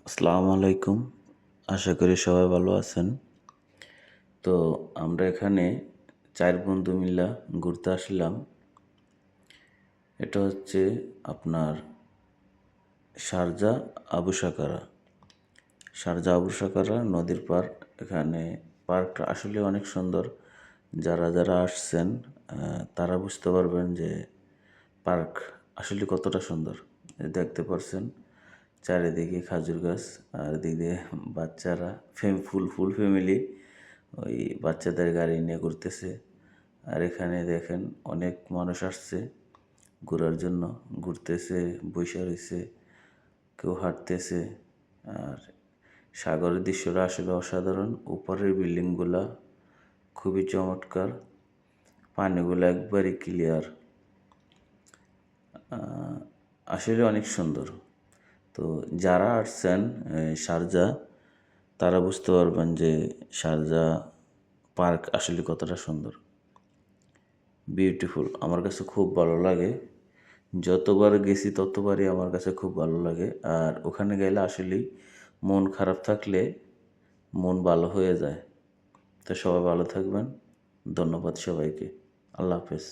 আসসালামু আলাইকুম। আশা করি সবাই ভালো আছেন। তো আমরা এখানে ৪ বন্ধু মিলা ঘুরতে আসলাম। এটা হচ্ছে আপনার Sharjah Abu Saqqara. Sharjah Abu Saqqara নদীর পাড়। এখানে পার্কটা আসলে অনেক সুন্দর। যারা আসছেন তারা বুঝতে পারবেন যে পার্ক আসলে কতটা সুন্দর। দেখতে পারছেন চারিদিকে খাজুর গাছ আর এদিক দিয়ে বাচ্চারা ফুল ফ্যামিলি ওই বাচ্চাদের গাড়ি নিয়ে ঘুরতেছে। আর এখানে দেখেন অনেক মানুষ আসছে ঘোরার জন্য, ঘুরতেছে, বইসা রয়েছে, কেউ হাঁটতেছে। আর সাগরের দৃশ্যটা আসলে অসাধারণ। উপরের বিল্ডিংগুলা খুবই চমৎকার, পানিগুলো একবারই ক্লিয়ার, আসলে অনেক সুন্দর। তো যারা আসছেন শারজাহ তারা বুঝতে পারবেন যে শারজাহ পার্ক আসলে কতটা সুন্দর, বিউটিফুল। আমার কাছে খুব ভালো লাগে, যতবার গেছি ততবারই আমার কাছে খুব ভালো লাগে। আর ওখানে গেলে আসলেই মন খারাপ থাকলে মন ভালো হয়ে যায়। তো সবাই ভালো থাকবেন। ধন্যবাদ সবাইকে। আল্লাহ হাফেজ।